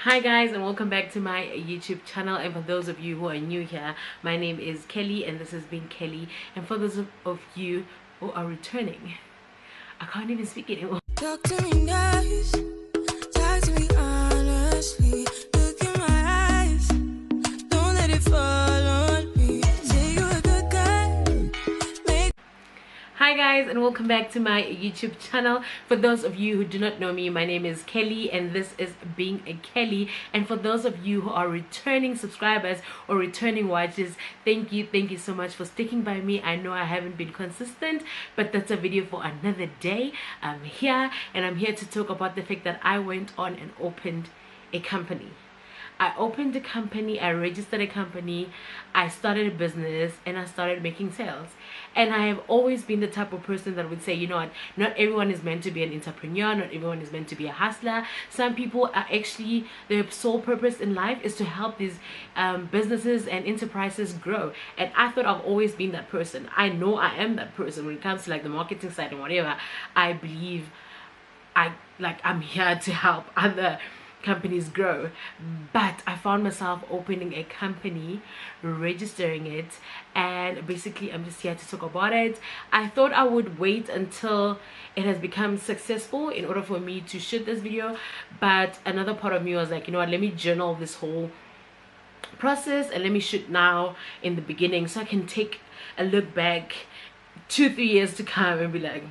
Hi guys, and welcome back to my YouTube channel. And for those of you who are new here, my name is Kelly and this has been Kelly. And for those of you who are returning, I can't even speak anymore. Talk to me nice, talk to me honestly. Look in my eyes, don't let it fall on me. Say you're a good guy. Hi guys, and welcome back to my YouTube channel. For those of you who do not know me, my name is Kelly and this is Being a Kelly. And for those of you who are returning subscribers or returning watchers, thank you so much for sticking by me. I know I haven't been consistent, but that's a video for another day. I'm here and I'm here to talk about the fact that I went on and opened a company. I opened a company, I registered a company, I started a business, and I started making sales. And I have always been the type of person that would say, you know what, not everyone is meant to be an entrepreneur, not everyone is meant to be a hustler. Some people are actually, their sole purpose in life is to help these businesses and enterprises grow. And I thought I've always been that person. I know I am that person when it comes to like the marketing side and whatever. I believe I'm here to help other companies grow. But I found myself opening a company, registering it, and basically I'm just here to talk about it. I thought I would wait until it has become successful in order for me to shoot this video, but another part of me was like, you know what, let me journal this whole process and let me shoot now in the beginning so I can take a look back 2-3 years to come and be like,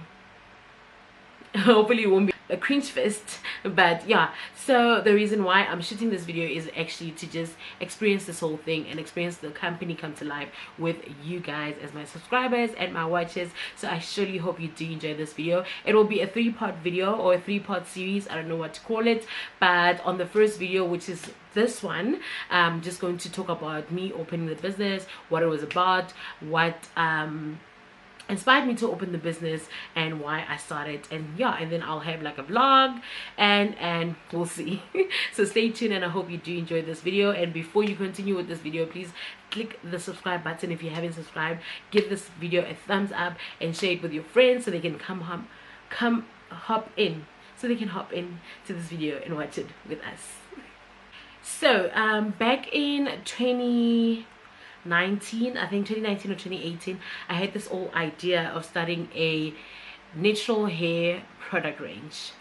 hopefully it won't be a cringe fest. But yeah, so the reason why I'm shooting this video is actually to just experience this whole thing and experience the company come to life with you guys as my subscribers and my watchers. So I surely hope you do enjoy this video. It will be a 3-part video or a 3-part series, I don't know what to call it. But on the first video, which is this one, I'm just going to talk about me opening the business, what it was about, what inspired me to open the business and why I started. And yeah, and then I'll have like a vlog and we'll see. So stay tuned and I hope you do enjoy this video. And before you continue with this video, please click the subscribe button if you haven't subscribed. Give this video a thumbs up and share it with your friends so they can hop in to this video and watch it with us. So back in 2019, I think 2019 or 2018, I had this whole idea of starting a natural hair product range.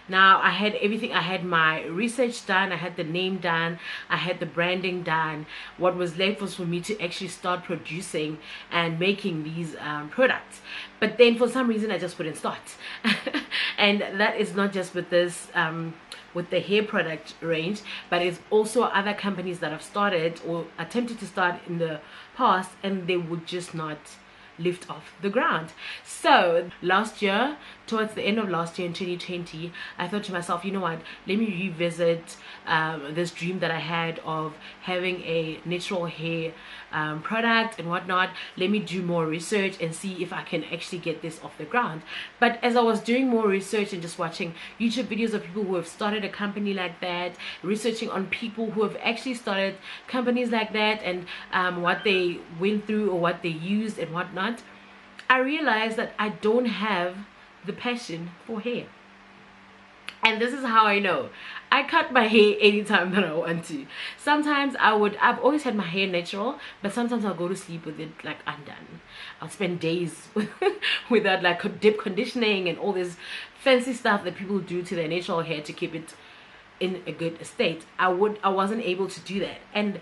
Now I had everything. I had my research done, I had the name done, I had the branding done. What was left was for me to actually start producing and making these products. But then for some reason I just wouldn't start. And that is not just with this with the hair product range, but it's also other companies that have started or attempted to start in the past and they would just not lift off the ground. So last year, towards the end of last year in 2020, I thought to myself, you know what, let me revisit this dream that I had of having a natural hair product and whatnot. Let me do more research and see if I can actually get this off the ground. But as I was doing more research and just watching YouTube videos of people who have started a company like that, researching on people who have actually started companies like that and what they went through or what they used and whatnot, I realized that I don't have the passion for hair. And this is how I know. I cut my hair anytime that I want to. Sometimes I've always had my hair natural, but sometimes I'll go to sleep with it like undone. I'll spend days without like deep conditioning and all this fancy stuff that people do to their natural hair to keep it in a good state. I wasn't able to do that. And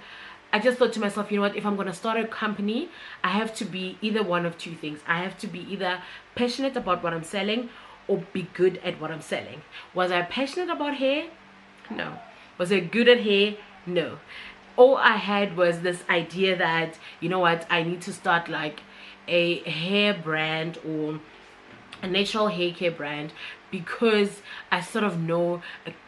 I just thought to myself, you know what, if I'm going to start a company, I have to be either one of two things. I have to be either passionate about what I'm selling or be good at what I'm selling. Was I passionate about hair? No. Was I good at hair? No. All I had was this idea that, you know what, I need to start like a hair brand or a natural hair care brand because I sort of know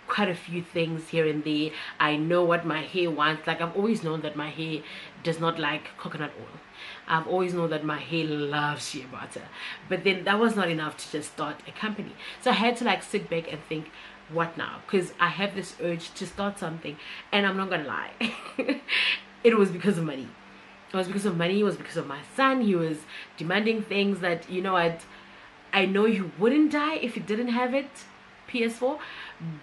quite a few things here and there. I know what my hair wants. Like I've always known that my hair does not like coconut oil. I've always known that my hair loves shea butter. But then that was not enough to just start a company. So I had to like sit back and think, what now? Because I have this urge to start something, and I'm not gonna lie. It was because of money. It was because of money. It was because of my son. He was demanding things that, you know what, I know you wouldn't die if you didn't have it, PS4,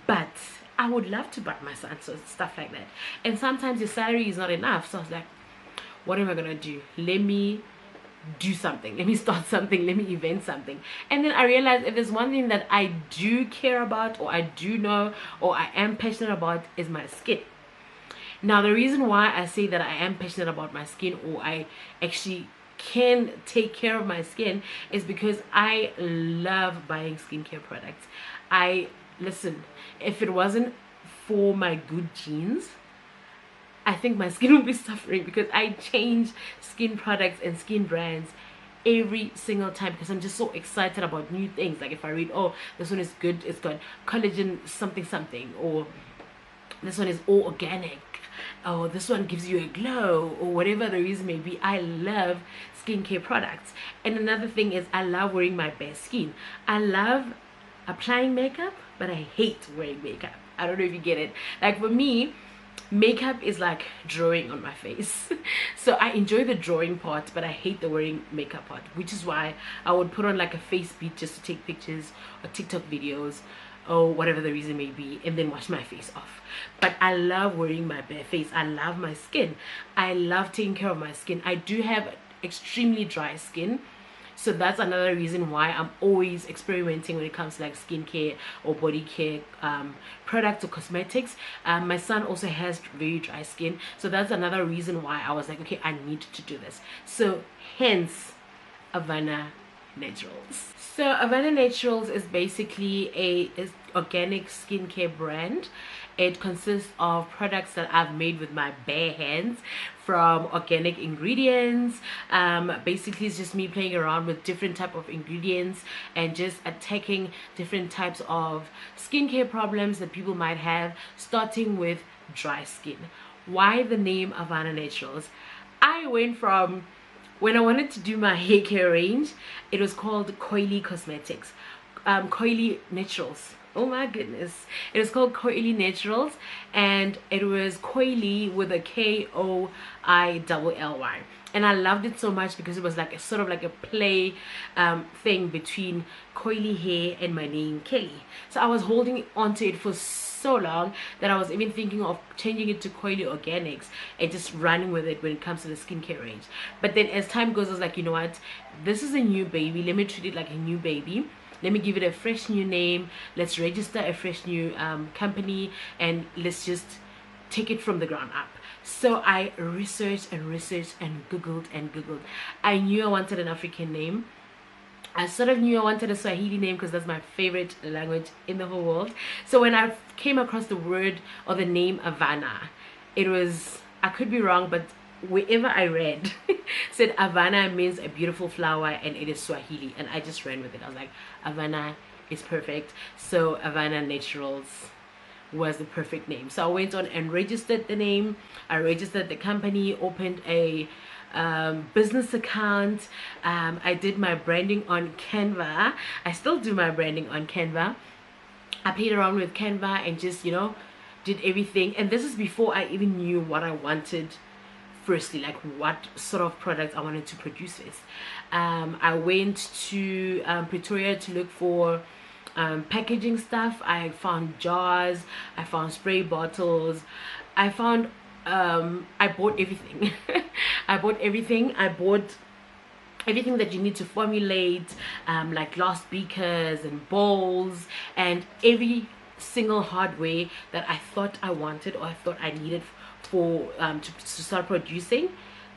but I would love to buy my son so stuff like that. And sometimes your salary is not enough, so I was like, what am I gonna do? Let me do something, let me start something, let me invent something. And then I realized if there's one thing that I do care about, or I do know, or I am passionate about, is my skin. Now the reason why I say that I am passionate about my skin, or I actually can take care of my skin, is because I love buying skincare products. I listen, if it wasn't for my good genes, I think my skin would be suffering, because I change skin products and skin brands every single time because I'm just so excited about new things. Like if I read, oh, this one is good, it's got collagen something something, or this one is all organic, or this one gives you a glow, or whatever the reason may be. I love skincare products. And another thing is, I love wearing my bare skin. I love applying makeup, but I hate wearing makeup. I don't know if you get it. Like for me, makeup is like drawing on my face. So I enjoy the drawing part, but I hate the wearing makeup part, which is why I would put on like a face beat just to take pictures or TikTok videos or whatever the reason may be, and then wash my face off. But I love wearing my bare face. I love my skin. I love taking care of my skin. I do have extremely dry skin, so that's another reason why I'm always experimenting when it comes to like skincare or body care products or cosmetics. My son also has very dry skin, so that's another reason why I was like, okay, I need to do this. So hence Avana Naturals. So Avana Naturals is basically a organic skincare brand. It consists of products that I've made with my bare hands from organic ingredients. Basically it's just me playing around with different type of ingredients and just attacking different types of skincare problems that people might have, starting with dry skin. Why the name Avana Naturals? I went from, when I wanted to do my hair care range, it was called Koili Cosmetics, Koili Naturals. Oh my goodness, it was called Koili Naturals, and it was Koili with a Koilly, and I loved it so much because it was like a sort of like a play thing between Koili hair and my name Kelly. So I was holding on to it for so long that I was even thinking of changing it to Koili Organics and just running with it when it comes to the skincare range. But then as time goes, I was like, you know what, this is a new baby, let me treat it like a new baby. Let me give it a fresh new name. Let's register a fresh new company, and let's just take it from the ground up. So I researched and researched and googled and googled. I knew I wanted an African name. I sort of knew I wanted a Swahili name because that's my favorite language in the whole world. So when I came across the word or the name Avana, it was, I could be wrong, but wherever I read said Avana means a beautiful flower, and it is Swahili, and I just ran with it. I was like, Avana is perfect. So Avana Naturals was the perfect name. So I went on and registered the name. I registered the company, opened a business account. I did my branding on Canva. I still do my branding on Canva. I played around with Canva and just, you know, did everything. And this is before I even knew what I wanted. Firstly, like what sort of products I wanted to produce with. I went to Pretoria to look for packaging stuff. I found jars, I found spray bottles, I found I bought everything. I bought everything. I bought everything that you need to formulate, like glass beakers and bowls, and every single hardware that I thought I wanted or I thought I needed for to start producing.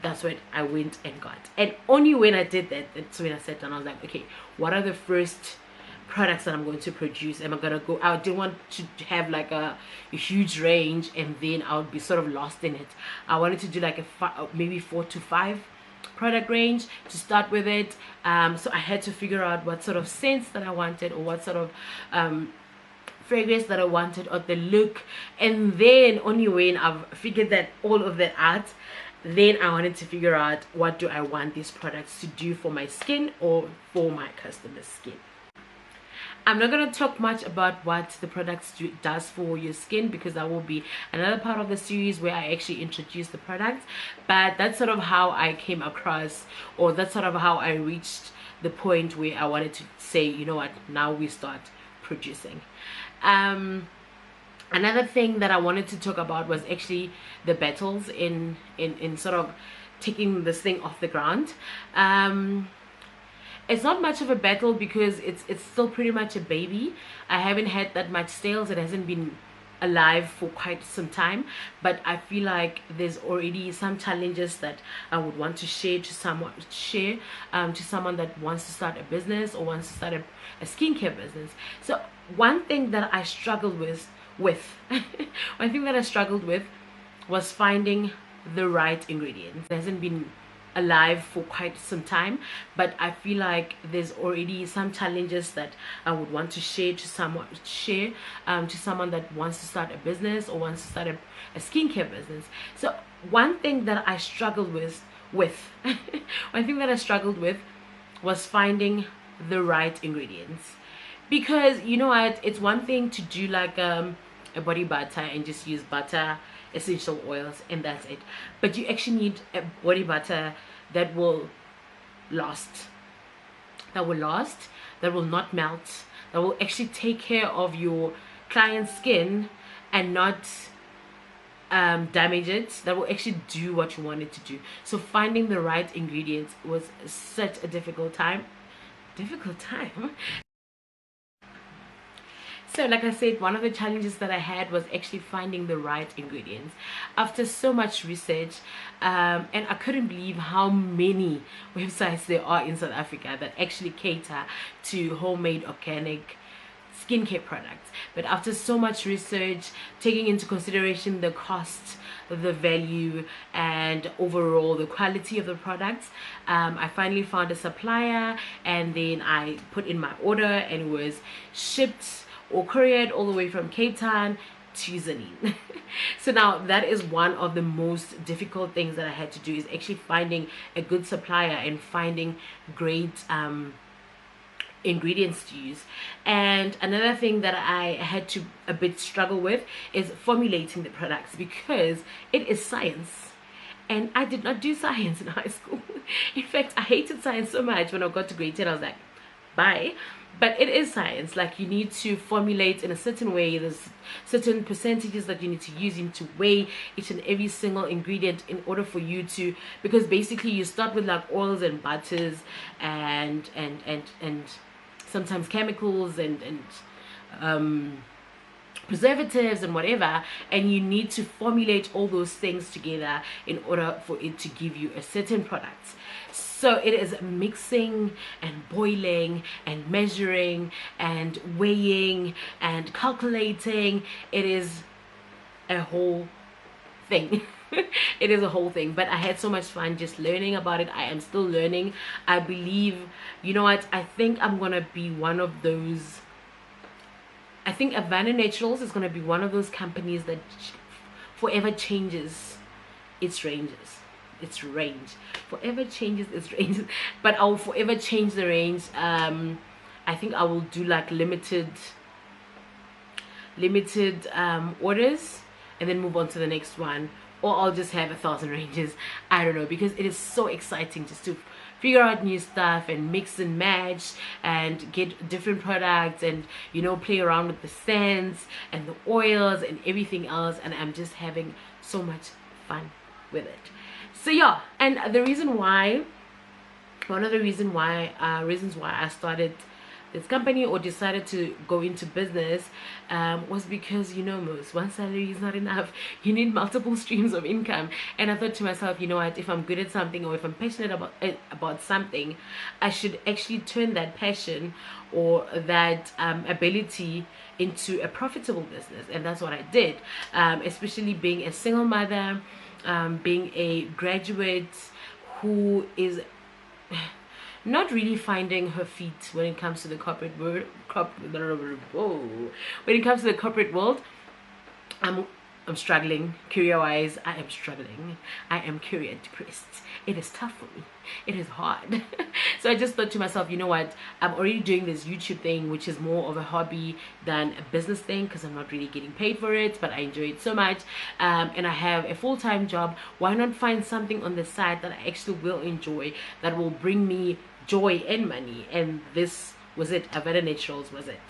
That's what I went and got. And only when I did that, that's when I sat down. I was like, okay, what are the first products that I'm going to produce? Am I gonna go, I didn't want to have like a huge range and then I would be sort of lost in it. I wanted to do like a maybe 4 to 5 product range to start with it. So I had to figure out what sort of scents that I wanted, or what sort of fragrance that I wanted, or the look. And then only when I've figured that all of that out, then I wanted to figure out what do I want these products to do for my skin or for my customer's skin. I'm not going to talk much about what the products does for your skin, because that will be another part of the series where I actually introduce the products. But that's sort of how I came across, or that's sort of how I reached the point where I wanted to say, you know what, now we start producing. Another thing that I wanted to talk about was actually the battles in sort of taking this thing off the ground. It's not much of a battle because it's still pretty much a baby. I haven't had that much sales. It hasn't been alive for quite some time, but I feel like there's already some challenges that I would want to share to someone, to someone that wants to start a business or wants to start a skincare business. So one thing that I struggled with one thing that I struggled with was finding the right ingredients. It hasn't been alive for quite some time, but I feel like there's already some challenges that I would want to share to someone, to someone that wants to start a business or wants to start a skincare business. So one thing that I struggled with one thing that I struggled with was finding the right ingredients, because you know what, it's one thing to do like a body butter and just use butter, essential oils, and that's it. But you actually need a body butter that will last, that will not melt, that will actually take care of your client's skin and not damage it, that will actually do what you want it to do. So finding the right ingredients was such a difficult time. So like I said, one of the challenges that I had was actually finding the right ingredients. After so much research, and I couldn't believe how many websites there are in South Africa that actually cater to homemade organic skincare products. But after so much research, taking into consideration the cost, the value, and overall the quality of the products, I finally found a supplier, and then I put in my order, and it was shipped or couriered all the way from Cape Town to Zanin. So now that is one of the most difficult things that I had to do, is actually finding a good supplier and finding great ingredients to use. And another thing that I had to a bit struggle with is formulating the products, because it is science, and I did not do science in high school. In fact, I hated science so much. When I got to grade 10, I was like, bye. But it is science. Like, you need to formulate in a certain way. There's certain percentages that you need to use. You need to weigh each and every single ingredient in order for you to, because basically you start with like oils and butters and sometimes chemicals and preservatives and whatever, and you need to formulate all those things together in order for it to give you a certain product. So it is mixing and boiling and measuring and weighing and calculating. It is a whole thing. It is a whole thing, but I had so much fun just learning about it. I am still learning. I believe, you know what, I think I'm gonna be one of those, I think Havana Naturals is gonna be one of those companies that forever changes its range, forever changes its range. But I'll forever change the range. I think I will do like limited orders and then move on to the next one, or I'll just have 1,000 ranges. I don't know, because it is so exciting just to figure out new stuff and mix and match and get different products, and you know, play around with the scents and the oils and everything else, and I'm just having so much fun with it. So yeah, and the reason why, one of the reasons why I started this company or decided to go into business was because, you know, most one salary is not enough. You need multiple streams of income. And I thought to myself, you know what, if I'm good at something, or if I'm passionate about something, I should actually turn that passion or that ability into a profitable business. And that's what I did, especially being a single mother, being a graduate who is not really finding her feet when it comes to the corporate world. When it comes to the corporate world, I'm struggling career-wise. I am struggling. I am career depressed. It is tough for me. It is hard. So I just thought to myself, you know what, I'm already doing this YouTube thing, which is more of a hobby than a business thing, because I'm not really getting paid for it, but I enjoy it so much, and I have a full-time job. Why not find something on the side that I actually will enjoy, that will bring me joy and money? And this was it. Havana Naturals was it.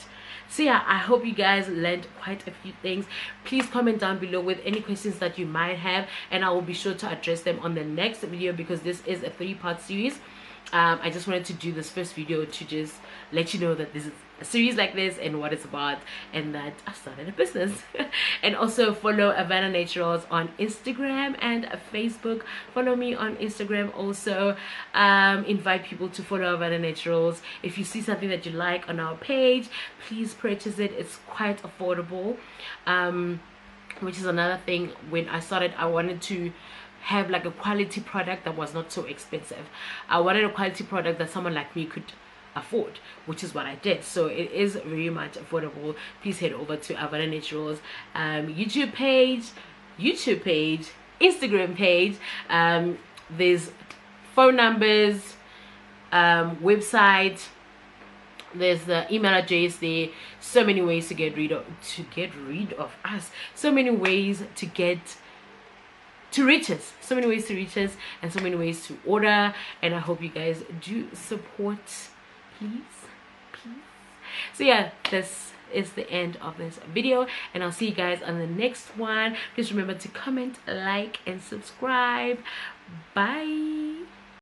So yeah, I hope you guys learned quite a few things. Please comment down below with any questions that you might have, and I will be sure to address them on the next video, because this is a 3-part series. I just wanted to do this first video to just let you know that this is a series like this and what it's about, and that I started a business. And also follow Havana Naturals on Instagram and Facebook. Follow me on Instagram also. Invite people to follow Havana Naturals. If you see something that you like on our page, please purchase it. It's quite affordable, which is another thing. When I started, I wanted to have like a quality product that was not so expensive. I wanted a quality product that someone like me could afford, which is what I did. So it is very much affordable. Please head over to Havana Naturals YouTube page, Instagram page. There's phone numbers, website, there's the email address there. So many ways to get rid of us, so many ways to reach us, so many ways to reach us, and so many ways to order. And I hope you guys do support, please. So yeah, this is the end of this video, and I'll see you guys on the next one. Please remember to comment, like, and subscribe. Bye.